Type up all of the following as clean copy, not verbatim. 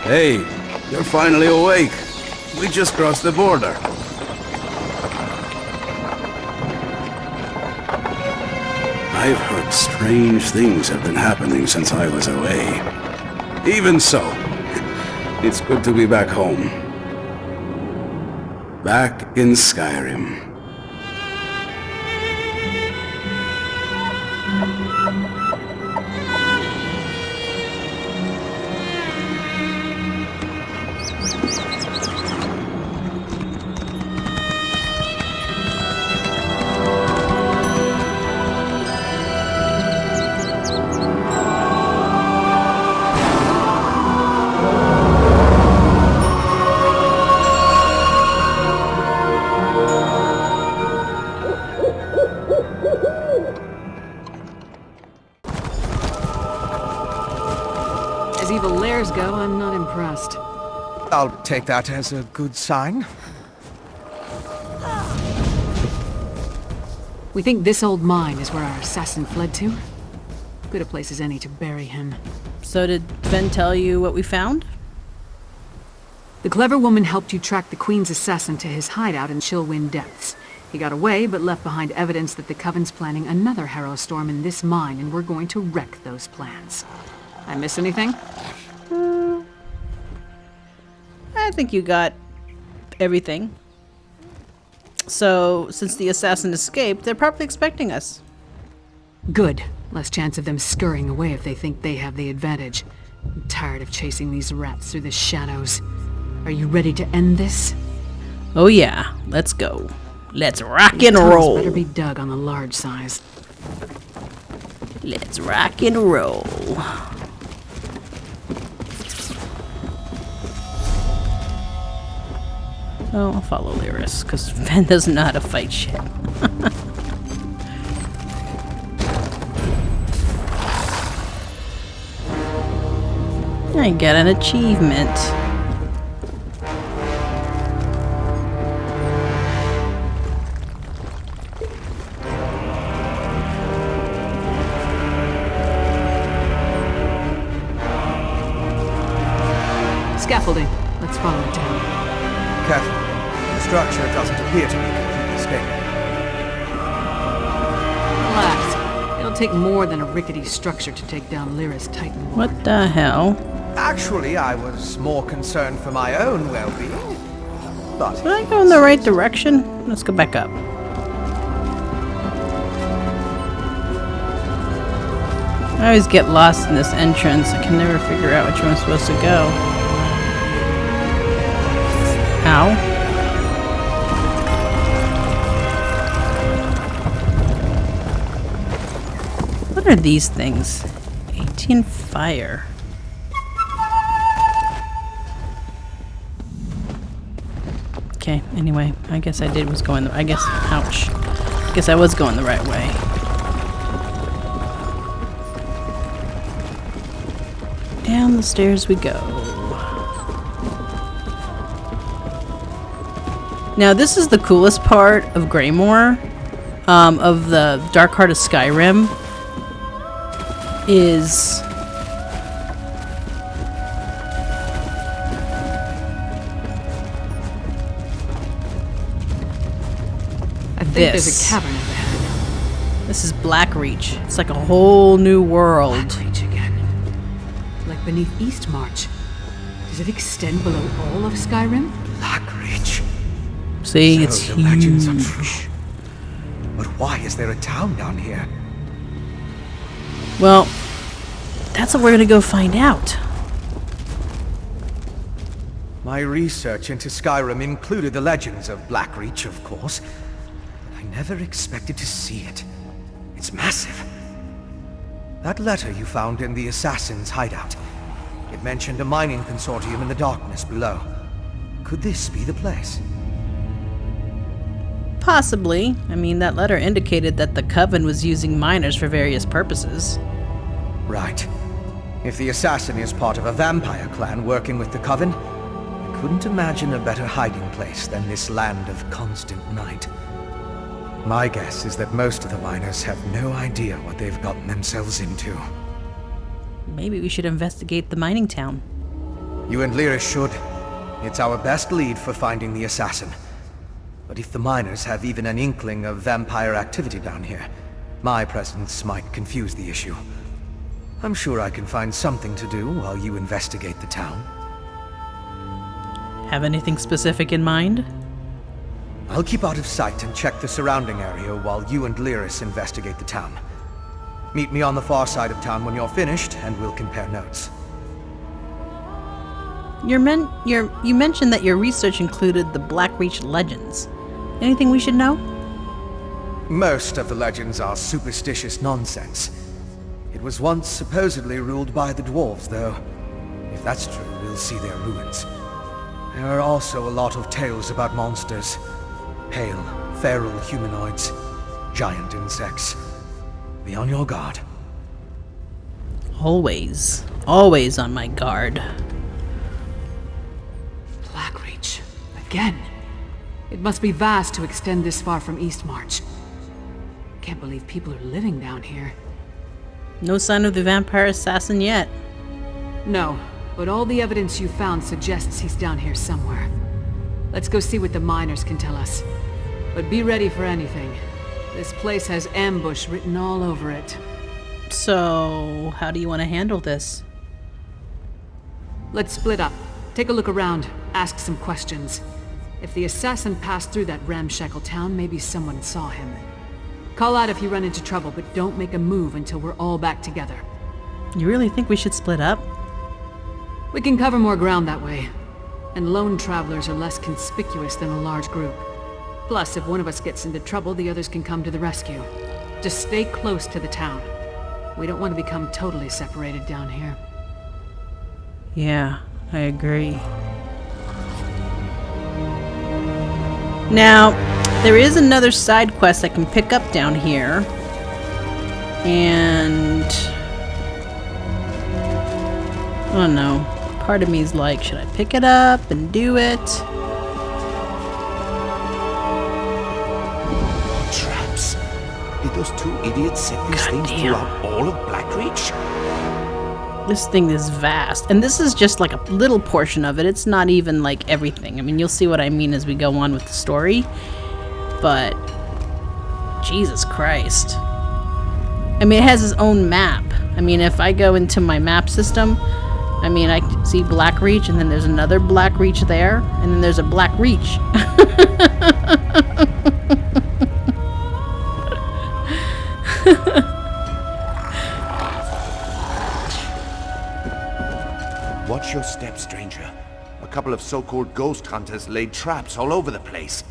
Hey, you're finally awake. We just crossed the border. I've heard strange things have been happening since I was away. Even so, it's good to be back home. Back in Skyrim. As evil lairs go, I'm not impressed. I'll take that as a good sign. We think this old mine is where our assassin fled to. Good a place as any to bury him. So did Fen tell you what we found? The clever woman helped you track the Queen's assassin to his hideout in Chillwind Depths. He got away, but left behind evidence that the Coven's planning another harrowstorm in this mine, and we're going to wreck those plans. I miss anything? I think you got everything. So, since the assassin escaped, they're probably expecting us. Good. Less chance of them scurrying away if they think they have the advantage. I'm tired of chasing these rats through the shadows. Are you ready to end this? Oh yeah, let's go. Let's rock These and tunnels roll. better be dug on the large size. Let's rock and roll. Oh, I'll follow Lyris, because Fen doesn't know how to fight shit. I got an achievement. Scaffolding. Let's follow it down. Careful. The structure doesn't appear to be completely stable. Relax. It'll take more than a rickety structure to take down Lyris Titan. What the hell? Actually, I was more concerned for my own well-being. But Did I go in the right direction? Let's go back up. I always get lost in this entrance. I can never figure out which way I'm supposed to go. Ow. What are these things? 18 fire. Okay, anyway, I guess I was going the ouch. I guess I was going the right way. Down the stairs we go. Now this is the coolest part of Greymoor, of the Dark Heart of Skyrim, is I think there's a cavern up ahead. This is Blackreach. It's like a whole new world. Blackreach again. Like beneath Eastmarch. Does it extend below all of Skyrim? Blackreach. See, So it's the legends are huge. true. But why is there a town down here? Well, that's what we're gonna go find out. My research into Skyrim included the legends of Blackreach, of course. But I never expected to see it. It's massive. That letter you found in the assassin's hideout. It mentioned a mining consortium in the darkness below. Could this be the place? Possibly. I mean, that letter indicated that the Coven was using miners for various purposes. Right. If the assassin is part of a vampire clan working with the Coven, I couldn't imagine a better hiding place than this land of constant night. My guess is that most of the miners have no idea what they've gotten themselves into. Maybe we should investigate the mining town. You and Lyris should. It's our best lead for finding the assassin. But if the miners have even an inkling of vampire activity down here, my presence might confuse the issue. I'm sure I can find something to do while you investigate the town. Have anything specific in mind? I'll keep out of sight and check the surrounding area while you and Lyris investigate the town. Meet me on the far side of town when you're finished, and we'll compare notes. You mentioned that your research included the Blackreach legends. Anything we should know? Most of the legends are superstitious nonsense. It was once supposedly ruled by the dwarves, though. If that's true, we'll see their ruins. There are also a lot of tales about monsters. Pale, feral humanoids, giant insects. Be on your guard. Always. Always on my guard. Blackreach. Again. It must be vast to extend this far from Eastmarch. Can't believe people are living down here. No sign of the vampire assassin yet. No, but all the evidence you found suggests he's down here somewhere. Let's go see what the miners can tell us. But be ready for anything. This place has ambush written all over it. So, how do you want to handle this? Let's split up. Take a look around. Ask some questions. If the assassin passed through that ramshackle town, maybe someone saw him. Call out if you run into trouble, but don't make a move until we're all back together. You really think we should split up? We can cover more ground that way. And lone travelers are less conspicuous than a large group. Plus, if one of us gets into trouble, the others can come to the rescue. Just stay close to the town. We don't want to become totally separated down here. Yeah, I agree. Now, there is another side quest I can pick up down here. And I don't know. Part of me is like, should I pick it up and do it? Traps. Did those two idiots set these things throughout all of Blackreach? This thing is vast, and this is just like a little portion of it. It's not even like everything. I mean, you'll see what I mean as we go on with the story. But Jesus Christ. I mean, it has its own map. I mean, if I go into my map system, I mean, I see Blackreach, and then there's another Blackreach there, and then there's a Blackreach. Watch your step, stranger. A couple of so-called ghost hunters laid traps all over the place.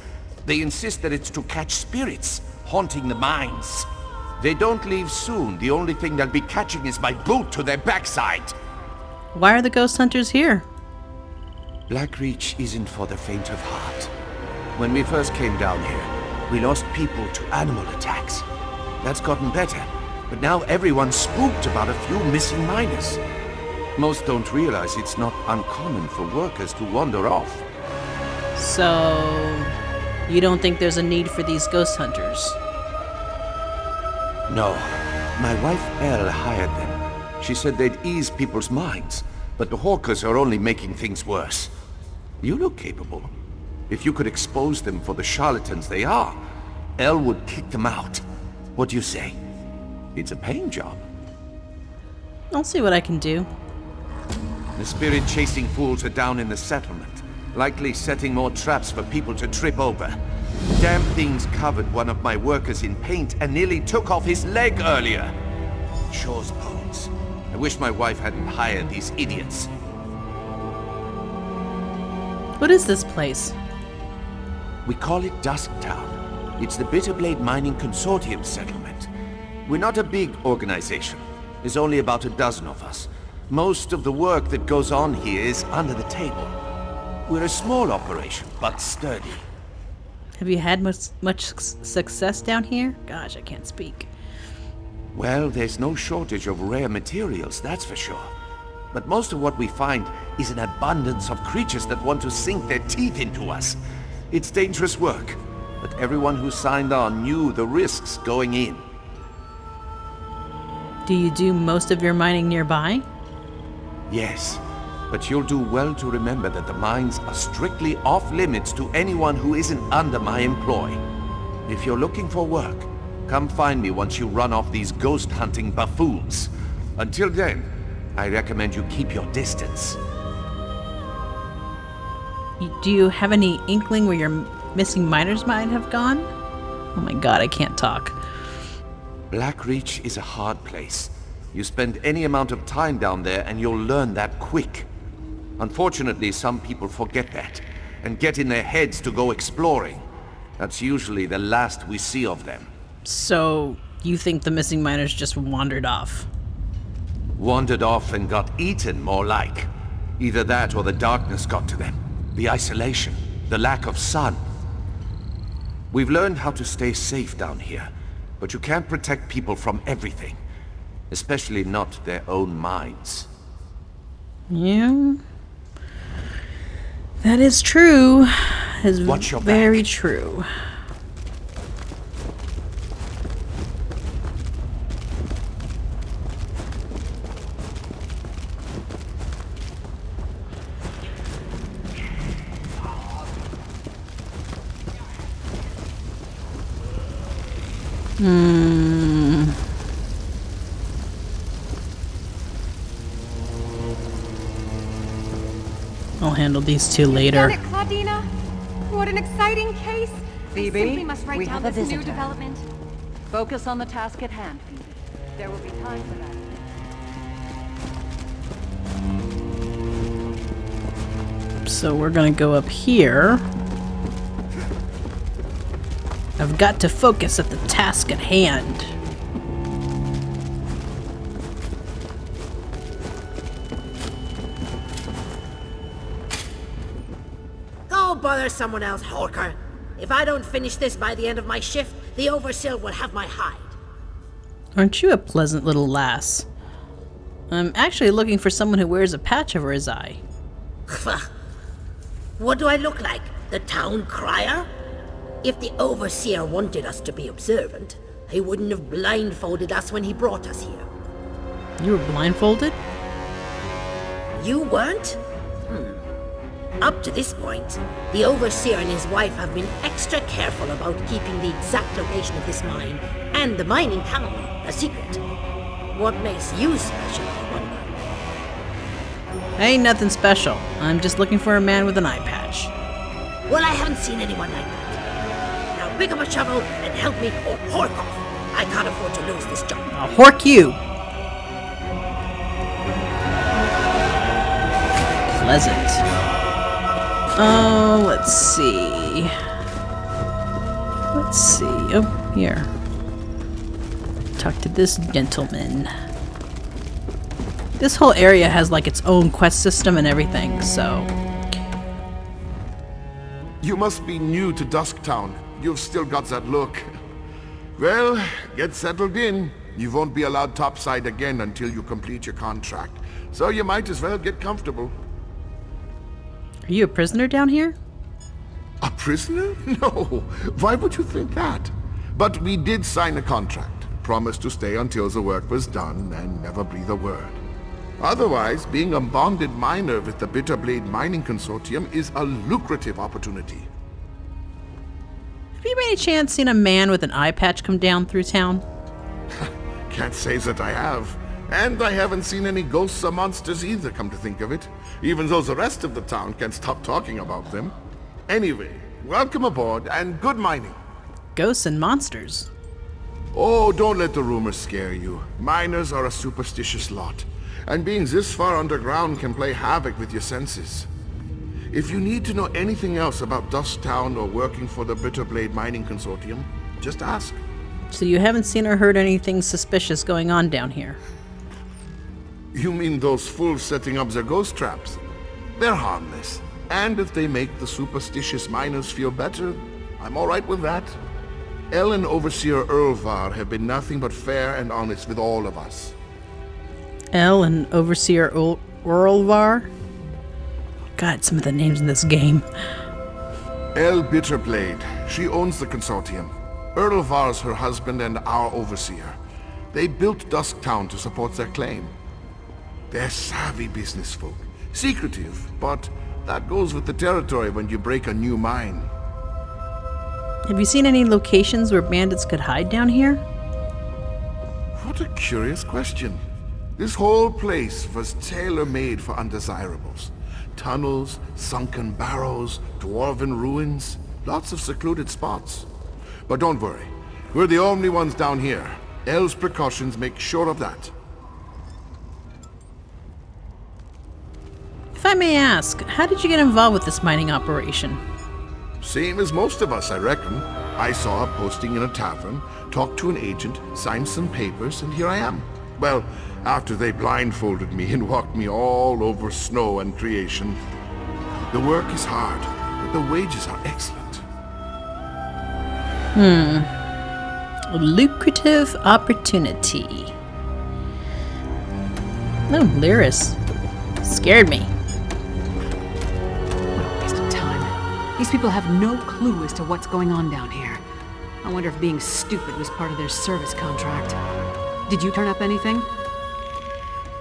They insist that it's to catch spirits, haunting the mines. They don't leave soon. The only thing they'll be catching is my boot to their backside. Why are the ghost hunters here? Blackreach isn't for the faint of heart. When we first came down here, we lost people to animal attacks. That's gotten better, but now everyone's spooked about a few missing miners. Most don't realize it's not uncommon for workers to wander off. So, you don't think there's a need for these ghost hunters? No. My wife Elle hired them. She said they'd ease people's minds, but the hawkers are only making things worse. You look capable. If you could expose them for the charlatans they are, Elle would kick them out. What do you say? It's a paying job. I'll see what I can do. The spirit-chasing fools are down in the settlement, likely setting more traps for people to trip over. Damn things covered one of my workers in paint and nearly took off his leg earlier. Shore's bones. I wish my wife hadn't hired these idiots. What is this place? We call it Dusktown. It's the Bitterblade Mining Consortium settlement. We're not a big organization. There's only about a dozen of us. Most of the work that goes on here is under the table. We're a small operation, but sturdy. Have you had much success down here? Gosh, I can't speak. Well, there's no shortage of rare materials, that's for sure. But most of what we find is an abundance of creatures that want to sink their teeth into us. It's dangerous work, but everyone who signed on knew the risks going in. Do you do most of your mining nearby? Yes. But you'll do well to remember that the mines are strictly off limits to anyone who isn't under my employ. If you're looking for work, come find me once you run off these ghost hunting buffoons. Until then, I recommend you keep your distance. Do you have any inkling where your missing miners might have gone? Oh my god, I can't talk. Blackreach is a hard place. You spend any amount of time down there and you'll learn that quick. Unfortunately, some people forget that and get in their heads to go exploring. That's usually the last we see of them. So, you think the missing miners just wandered off? Wandered off and got eaten, more like. Either that or the darkness got to them. The isolation, the lack of sun. We've learned how to stay safe down here, but you can't protect people from everything. Especially not their own minds. Yeah. That is true. Is Watch your very back. true. I'll handle these two later. Done it, Claudina. What an exciting case. Phoebe, I simply must write we down have a this new visitor. development. Focus on the task at hand, Phoebe. There will be time for that. So we're gonna go up here. I've got to focus at the task at hand. Go bother someone else, Horker. If I don't finish this by the end of my shift, the Overseer will have my hide. Aren't you a pleasant little lass? I'm actually looking for someone who wears a patch over his eye. What do I look like? The town crier? If the Overseer wanted us to be observant, he wouldn't have blindfolded us when he brought us here. You were blindfolded? You weren't? Up to this point, the Overseer and his wife have been extra careful about keeping the exact location of this mine and the mining colony a secret. What makes you special, I wonder? Ain't nothing special. I'm just looking for a man with an eye patch. Well, I haven't seen anyone like that. Now pick up a shovel and help me or hork off. I can't afford to lose this job. I'll hork you. Pleasant. Oh, let's see. Let's see. Oh, here. Talk to this gentleman. This whole area has like its own quest system and everything, so... You must be new to Dusktown. You've still got that look. Well, get settled in. You won't be allowed topside again until you complete your contract. So you might as well get comfortable. Are you a prisoner down here? A prisoner? No. Why would you think that? But we did sign a contract. Promised to stay until the work was done and never breathe a word. Otherwise, being a bonded miner with the Bitterblade Mining Consortium is a lucrative opportunity. Have you by any chance seen a man with an eye patch come down through town? Can't say that I have. And I haven't seen any ghosts or monsters either, come to think of it. Even though the rest of the town can't stop talking about them. Anyway, welcome aboard and good mining. Ghosts and monsters. Oh, don't let the rumors scare you. Miners are a superstitious lot. And being this far underground can play havoc with your senses. If you need to know anything else about Dusktown or working for the Bitterblade Mining Consortium, just ask. So you haven't seen or heard anything suspicious going on down here? You mean those fools setting up their ghost traps? They're harmless. And if they make the superstitious miners feel better, I'm alright with that. El and Overseer Erlvar have been nothing but fair and honest with all of us. El and Overseer Erlvar? God, some of the names in this game. El Bitterblade. She owns the consortium. Erlvar's her husband and our overseer. They built Dusktown to support their claim. They're savvy business folk, Secretive, but that goes with the territory when you break a new mine. Have you seen any locations where bandits could hide down here? What a curious question. This whole place was tailor-made for undesirables. Tunnels, sunken barrows, dwarven ruins, lots of secluded spots. But don't worry, we're the only ones down here. El's precautions make sure of that. If I may ask, how did you get involved with this mining operation? Same as most of us, I reckon. I saw a posting in a tavern, talked to an agent, signed some papers, and here I am. Well, after they blindfolded me and walked me all over snow and creation. The work is hard, but the wages are excellent. A lucrative opportunity. No, Lyris. Scared me. What a waste of time. These people have no clue as to what's going on down here. I wonder if being stupid was part of their service contract. Did you turn up anything?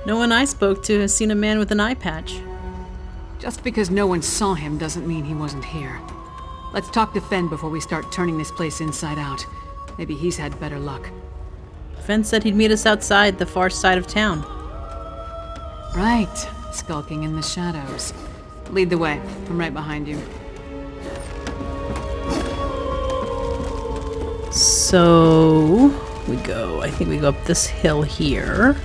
No one I spoke to has seen a man with an eye patch. Just because no one saw him doesn't mean he wasn't here. Let's talk to Fenn before we start turning this place inside out. Maybe he's had better luck. Fenn said he'd meet us outside the far side of town. Right. Skulking in the shadows. Lead the way. I'm right behind you. So I think we go up this hill here.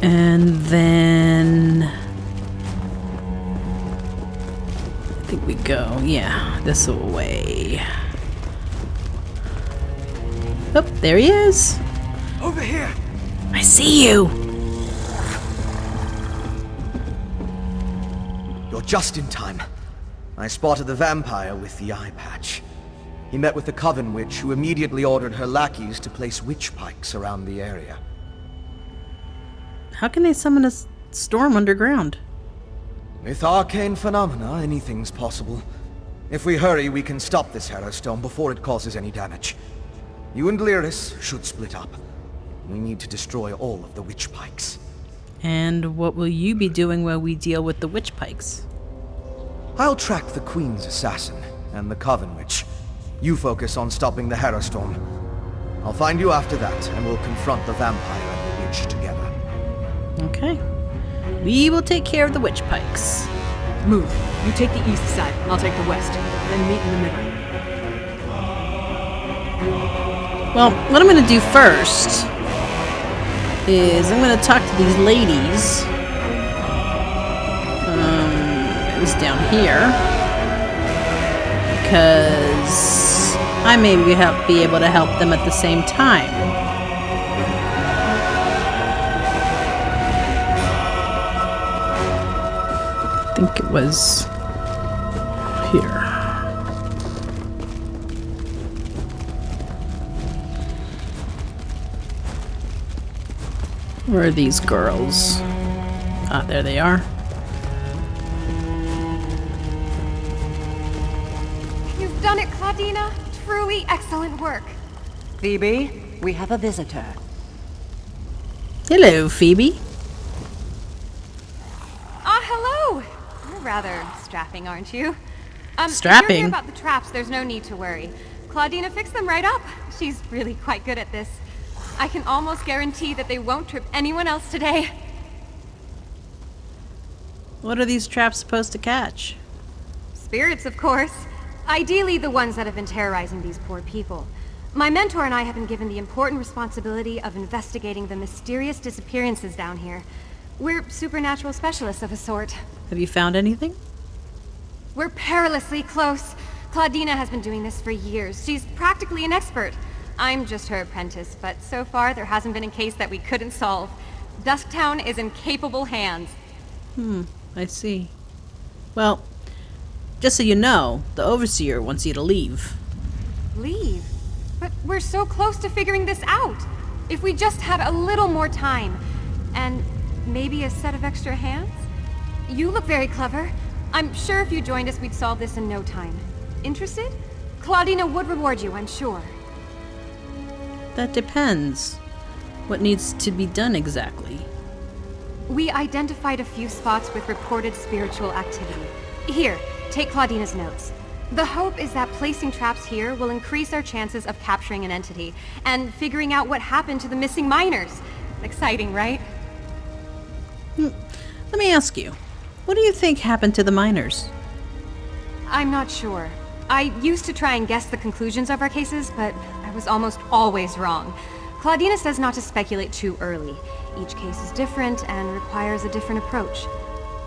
And then I think we go, yeah, this way. Oh, there he is. Over here! I see you. You're just in time. I spotted the vampire with the eye patch. He met with the Coven Witch, who immediately ordered her lackeys to place witch pikes around the area. How can they summon a storm underground? With arcane phenomena, anything's possible. If we hurry, we can stop this harrowstorm before it causes any damage. You and Lyris should split up. We need to destroy all of the witch pikes. And what will you be doing while we deal with the witch pikes? I'll track the Queen's assassin and the Coven Witch. You focus on stopping the harrowstorm. I'll find you after that, and we'll confront the vampire and the witch together. Okay. We will take care of the witch pikes. Move. You take the east side. I'll take the west. Then meet in the middle. Well, what I'm going to do first is I'm going to talk to these ladies. It was down here. Because I may be able to help them at the same time. I think it was here. Where are these girls? Ah, there they are. You've done it, Claudina. Truly excellent work. Phoebe, we have a visitor. Hello, Phoebe. Hello! You're rather strapping, aren't you? Strapping? If you're here about the traps, there's no need to worry. Claudina fixed them right up. She's really quite good at this. I can almost guarantee that they won't trip anyone else today. What are these traps supposed to catch? Spirits, of course. Ideally, the ones that have been terrorizing these poor people. My mentor and I have been given the important responsibility of investigating the mysterious disappearances down here. We're supernatural specialists of a sort. Have you found anything? We're perilously close. Claudina has been doing this for years. She's practically an expert. I'm just her apprentice, but so far there hasn't been a case that we couldn't solve. Dusktown is in capable hands. I see. Well, just so you know, the Overseer wants you to leave. Leave? But we're so close to figuring this out. If we just had a little more time, and maybe a set of extra hands? You look very clever. I'm sure if you joined us, we'd solve this in no time. Interested? Claudina would reward you, I'm sure. That depends. What needs to be done exactly? We identified a few spots with reported spiritual activity. Here, take Claudina's notes. The hope is that placing traps here will increase our chances of capturing an entity, and figuring out what happened to the missing miners. Exciting, right? Let me ask you, what do you think happened to the miners? I'm not sure. I used to try and guess the conclusions of our cases, but I was almost always wrong. Claudina says not to speculate too early. Each case is different and requires a different approach.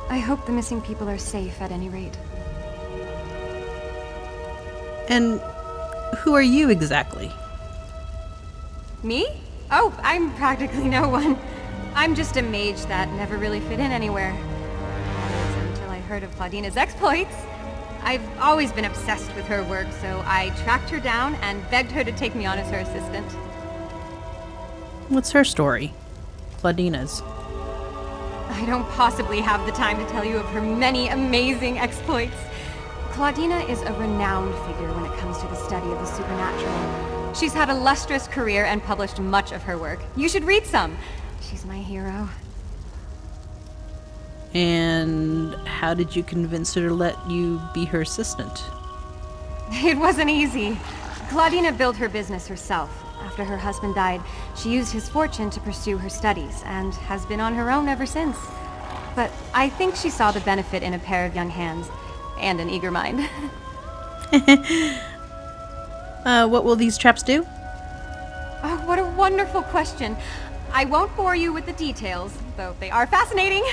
I hope the missing people are safe at any rate. And who are you exactly? Me? Oh, I'm practically no one. I'm just a mage that never really fit in anywhere. Until I heard of Claudina's exploits. I've always been obsessed with her work, so I tracked her down and begged her to take me on as her assistant. What's her story? Claudina's. I don't possibly have the time to tell you of her many amazing exploits. Claudina is a renowned figure when it comes to the study of the supernatural. She's had a lustrous career and published much of her work. You should read some. She's my hero. And how did you convince her to let you be her assistant? It wasn't easy. Claudina built her business herself. After her husband died, she used his fortune to pursue her studies, and has been on her own ever since. But I think she saw the benefit in a pair of young hands, and an eager mind. What will these traps do? Oh, what a wonderful question. I won't bore you with the details, though they are fascinating.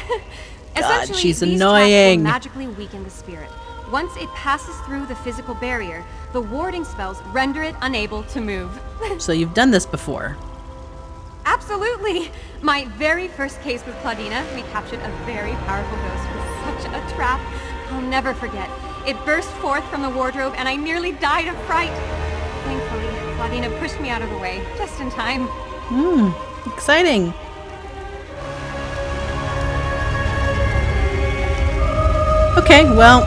God, she's these annoying. traps will magically weaken the spirit. Once it passes through the physical barrier, the warding spells render it unable to move. So you've done this before? Absolutely! My very first case with Claudina, we captured a very powerful ghost with such a trap. I'll never forget. It burst forth from the wardrobe and I nearly died of fright. Thankfully, Claudina pushed me out of the way, just in time. Exciting. Okay, well.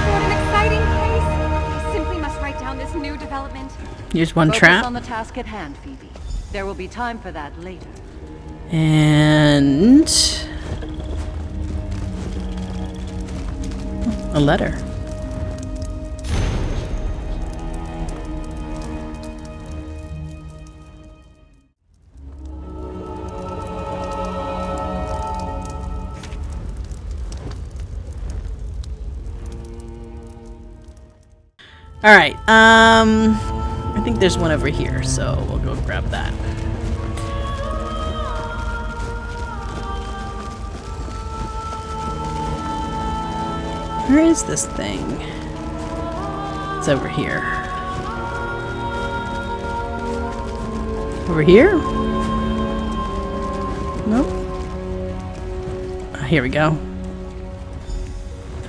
What an exciting case! I simply must write down this new development. Here's one Focus trap. on the task at hand, Phoebe. There will be time for that later. And a letter. All right. I think there's one over here, so we'll go grab that. Where is this thing? It's over here. Over here? Nope. Here we go.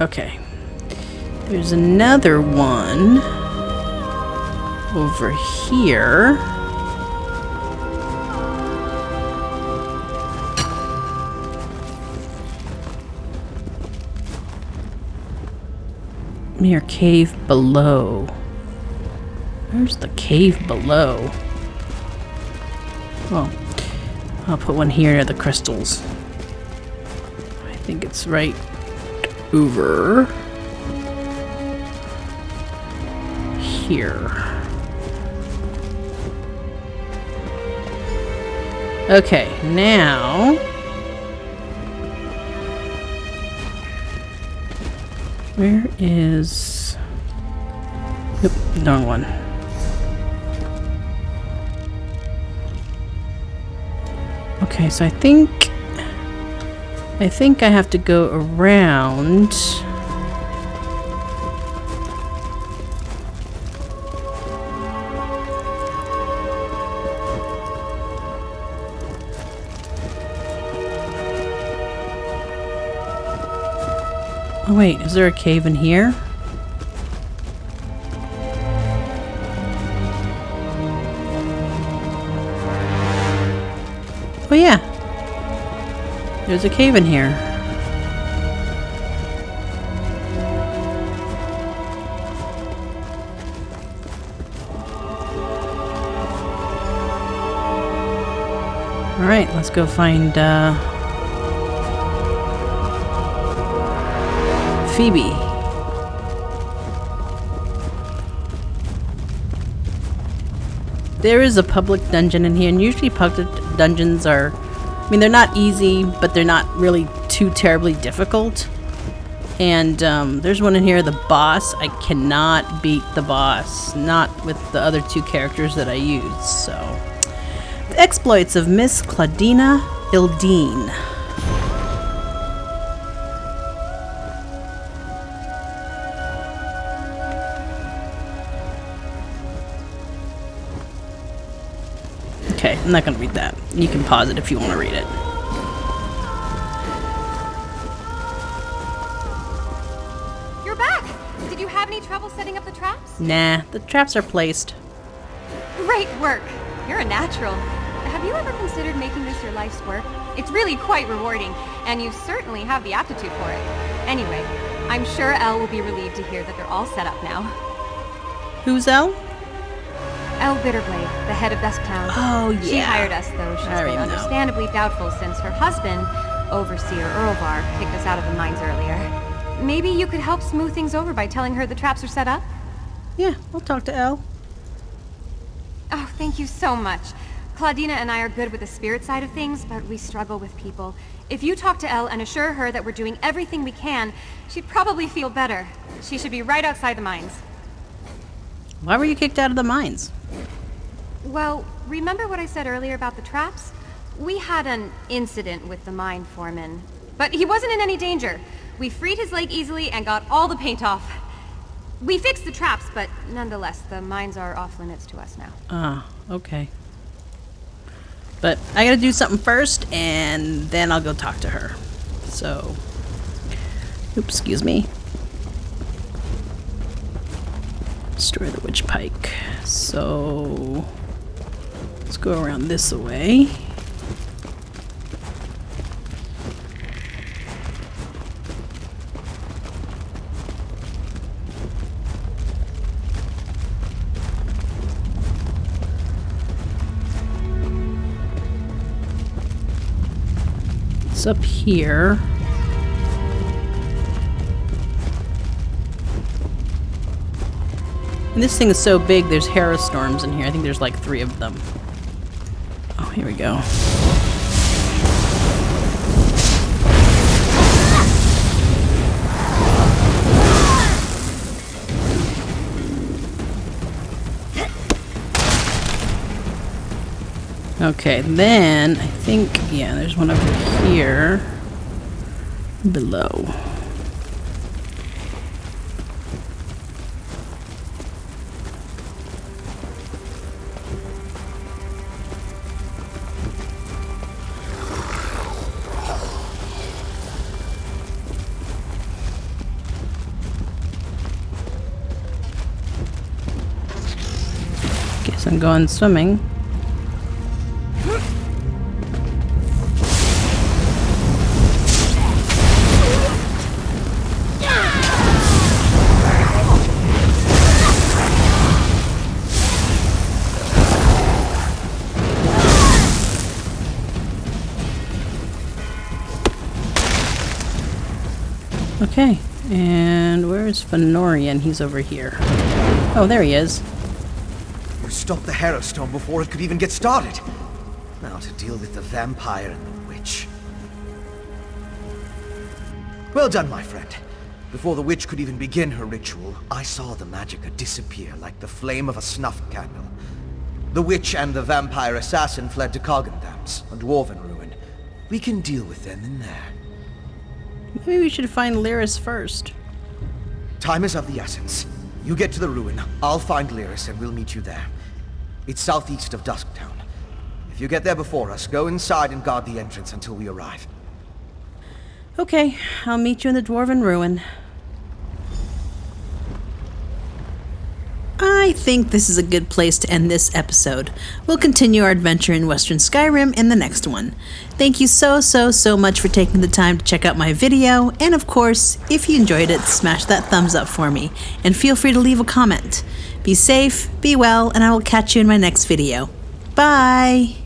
Okay. There's another one over here. Near cave below. Where's the cave below? Well, I'll put one here near the crystals. I think it's right over here. Okay, now where is... Nope, wrong one. Okay, so I think I have to go around. Oh wait, is there a cave in here? Oh yeah. There's a cave in here. Alright, let's go find Phoebe. There is a public dungeon in here, and usually public dungeons are, I mean, they're not easy, but they're not really too terribly difficult. And there's one in here, the boss. I cannot beat the boss, not with the other two characters that I use, so. The exploits of Miss Claudina Ildine. Okay, I'm not going to read that. You can pause it if you want to read it. You're back! Did you have any trouble setting up the traps? Nah, the traps are placed. Great work! You're a natural. Have you ever considered making this your life's work? It's really quite rewarding, and you certainly have the aptitude for it. Anyway, I'm sure Elle will be relieved to hear that they're all set up now. Who's Elle? Elle Bitterblade, the head of Dusktown. Oh, yeah. She hired us, though she's been understandably doubtful since her husband, Overseer Earlvar, kicked us out of the mines earlier. Maybe you could help smooth things over by telling her the traps are set up? Yeah, I'll talk to Elle. Oh, thank you so much. Claudina and I are good with the spirit side of things, but we struggle with people. If you talk to Elle and assure her that we're doing everything we can, she'd probably feel better. She should be right outside the mines. Why were you kicked out of the mines? Well, remember what I said earlier about the traps? We had an incident with the mine foreman, but he wasn't in any danger. We freed his leg easily and got all the paint off. We fixed the traps, but nonetheless, the mines are off limits to us now. Ah, okay. But I gotta do something first, and then I'll go talk to her. So, oops, excuse me. Destroy the witch pike. So, let's go around this way. It's up here. And this thing is so big, there's harrowstorms in here. I think there's like 3 of them. Oh, here we go. Okay, then I think, yeah, there's one over here below. Guess I'm going swimming. Okay, and where is Fennorian? He's over here. Oh, there he is. You stopped the harrowstorm before it could even get started. Now to deal with the vampire and the witch. Well done, my friend. Before the witch could even begin her ritual, I saw the Magicka disappear like the flame of a snuff candle. The witch and the vampire assassin fled to Coggindams, a dwarven ruin. We can deal with them in there. Maybe we should find Lyris first. Time is of the essence. You get to the ruin, I'll find Lyris and we'll meet you there. It's southeast of Dusktown. If you get there before us, go inside and guard the entrance until we arrive. Okay, I'll meet you in the dwarven ruin. I think this is a good place to end this episode. We'll continue our adventure in Western Skyrim in the next one. Thank you so much for taking the time to check out my video, and of course, if you enjoyed it, smash that thumbs up for me, and feel free to leave a comment. Be safe, be well, and I will catch you in my next video. Bye!